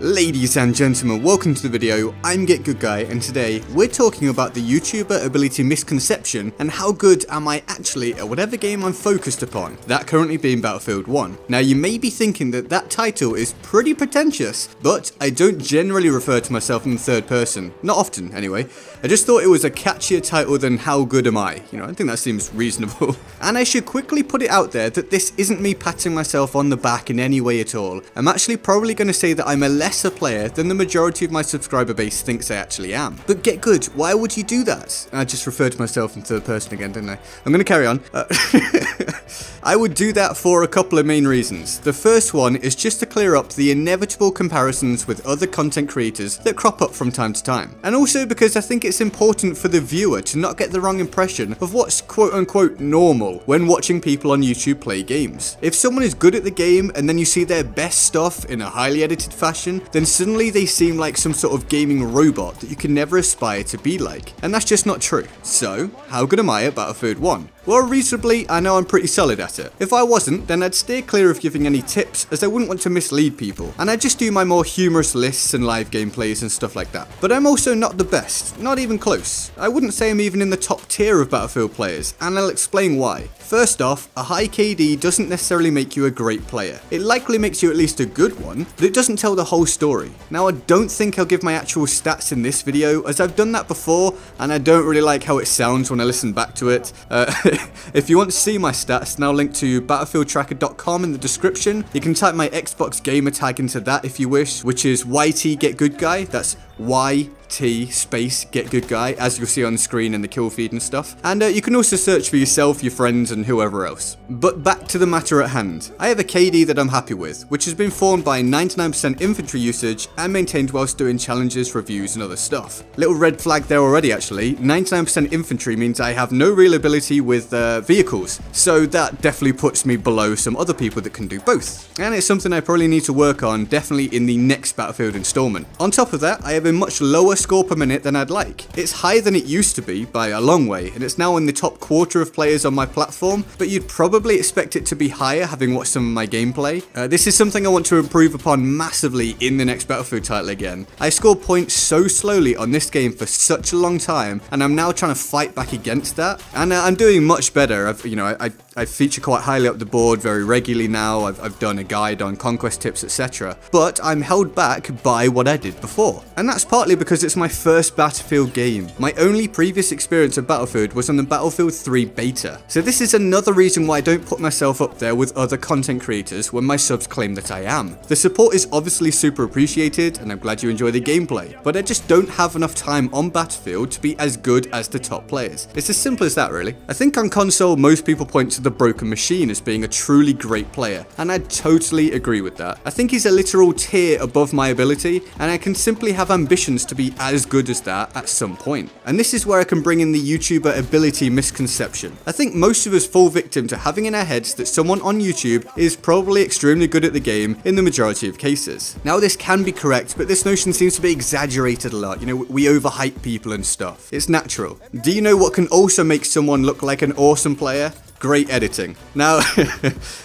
Ladies and gentlemen, welcome to the video. I'm GetGoodGuy, and today we're talking about the YouTuber ability Misconception and how good am I actually at whatever game I'm focused upon, that currently being Battlefield 1. Now you may be thinking that title is pretty pretentious, but I don't generally refer to myself in the third person, not often anyway. I just thought it was a catchier title than how good am I, I think that seems reasonable. And I should quickly put it out there that this isn't me patting myself on the back in any way at all. I'm actually probably going to say that I'm a lesser player than the majority of my subscriber base thinks I actually am. But get good, why would you do that? I just referred to myself in third person again, didn't I? I'm going to carry on. I would do that for a couple of main reasons. The first one is just to clear up the inevitable comparisons with other content creators that crop up from time to time. And also because I think it's important for the viewer to not get the wrong impression of what's quote unquote normal when watching people on YouTube play games. If someone is good at the game and then you see their best stuff in a highly edited fashion, then suddenly they seem like some sort of gaming robot that you can never aspire to be like. And that's just not true. So, how good am I at Battlefield 1? Well, reasonably, I know I'm pretty solid at it. If I wasn't, then I'd steer clear of giving any tips, as I wouldn't want to mislead people, and I'd just do my more humorous lists and live gameplays and stuff like that. But I'm also not the best, not even close. I wouldn't say I'm even in the top tier of Battlefield players, and I'll explain why. First off, a high KD doesn't necessarily make you a great player. It likely makes you at least a good one, but it doesn't tell the whole story. Now, I don't think I'll give my actual stats in this video, as I've done that before, and I don't really like how it sounds when I listen back to it. If you want to see my stats, then I'll link to battlefieldtracker.com in the description. You can type my Xbox gamer tag into that if you wish, which is YT_GetGoodGuy. That's YT space GetGoodGuy, as you'll see on the screen in the kill feed and stuff. And you can also search for yourself, your friends, and whoever else. But back to the matter at hand. I have a KD that I'm happy with, which has been formed by 99% infantry usage and maintained whilst doing challenges, reviews, and other stuff. Little red flag there already actually. 99% infantry means I have no real ability with vehicles, so that definitely puts me below some other people that can do both. And it's something I probably need to work on, definitely in the next Battlefield installment. On top of that, I have a much lower score per minute than I'd like. It's higher than it used to be by a long way, and it's now in the top quarter of players on my platform, but you'd probably expect it to be higher having watched some of my gameplay. This is something I want to improve upon massively in the next Battlefield title again. I scored points so slowly on this game for such a long time, and I'm now trying to fight back against that, and I'm doing much better. I feature quite highly up the board very regularly now. I've done a guide on conquest tips, etc. But I'm held back by what I did before. And that's partly because it's my first Battlefield game. My only previous experience of Battlefield was on the Battlefield 3 beta. So this is another reason why I don't put myself up there with other content creators when my subs claim that I am. The support is obviously super appreciated, and I'm glad you enjoy the gameplay, but I just don't have enough time on Battlefield to be as good as the top players. It's as simple as that, really. I think on console, most people point to the Broken Machine as being a truly great player, and I totally agree with that. I think he's a literal tier above my ability, and I can simply have ambitions to be as good as that at some point. And this is where I can bring in the YouTuber ability Misconception. I think most of us fall victim to having in our heads that someone on YouTube is probably extremely good at the game in the majority of cases. Now this can be correct, but this notion seems to be exaggerated a lot. We overhype people and stuff. It's natural. Do you know what can also make someone look like an awesome player? Great editing. Now,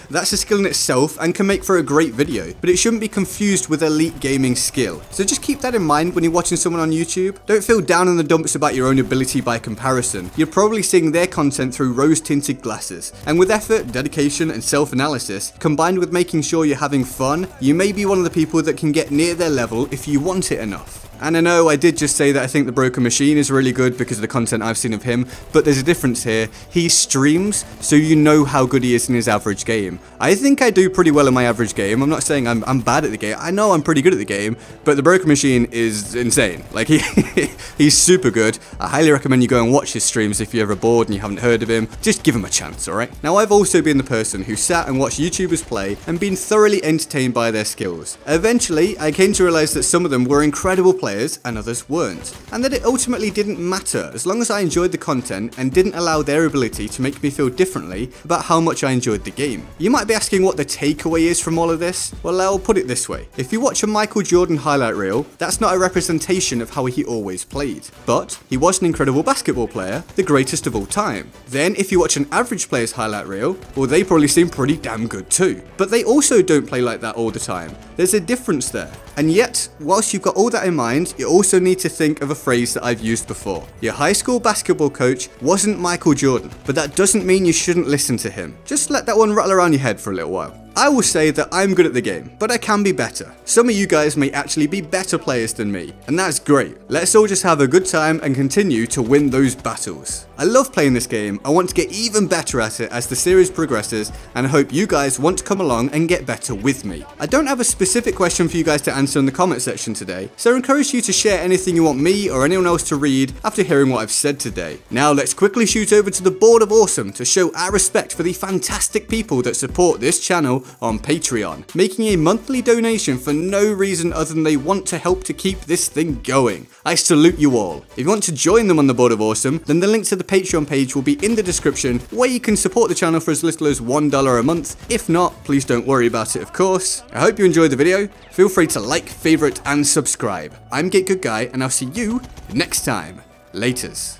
that's a skill in itself and can make for a great video, but it shouldn't be confused with elite gaming skill. So just keep that in mind when you're watching someone on YouTube. Don't feel down in the dumps about your own ability by comparison. You're probably seeing their content through rose-tinted glasses. And with effort, dedication, and self-analysis, combined with making sure you're having fun, you may be one of the people that can get near their level if you want it enough. And I know I did just say that I think the Broken Machine is really good because of the content I've seen of him, but there's a difference here. He streams, so you know how good he is in his average game. I think I do pretty well in my average game. I'm not saying I'm bad at the game. I know I'm pretty good at the game, but the Broken Machine is insane. Like, he's super good. I highly recommend you go and watch his streams if you're ever bored and you haven't heard of him. Just give him a chance, alright? Now, I've also been the person who sat and watched YouTubers play and been thoroughly entertained by their skills. Eventually, I came to realize that some of them were incredible players and others weren't, and that it ultimately didn't matter as long as I enjoyed the content and didn't allow their ability to make me feel differently about how much I enjoyed the game. You might be asking what the takeaway is from all of this. Well, I'll put it this way. If you watch a Michael Jordan highlight reel, that's not a representation of how he always played, but he was an incredible basketball player, the greatest of all time. Then if you watch an average player's highlight reel, well, they probably seem pretty damn good too, but they also don't play like that all the time. There's a difference there. And yet, whilst you've got all that in mind, you also need to think of a phrase that I've used before. Your high school basketball coach wasn't Michael Jordan, but that doesn't mean you shouldn't listen to him. Just let that one rattle around your head for a little while. I will say that I'm good at the game, but I can be better. Some of you guys may actually be better players than me, and that's great. Let's all just have a good time and continue to win those battles. I love playing this game, I want to get even better at it as the series progresses, and I hope you guys want to come along and get better with me. I don't have a specific question for you guys to answer in the comment section today, so I encourage you to share anything you want me or anyone else to read after hearing what I've said today. Now let's quickly shoot over to the board of awesome to show our respect for the fantastic people that support this channel on Patreon, making a monthly donation for no reason other than they want to help to keep this thing going. I salute you all. If you want to join them on the board of awesome, then the link to the Patreon page will be in the description, where you can support the channel for as little as $1 a month. If not, please don't worry about it, of course. I hope you enjoyed the video. Feel free to like, favorite, and subscribe. I'm GetGoodGuy, and I'll see you next time. Laters.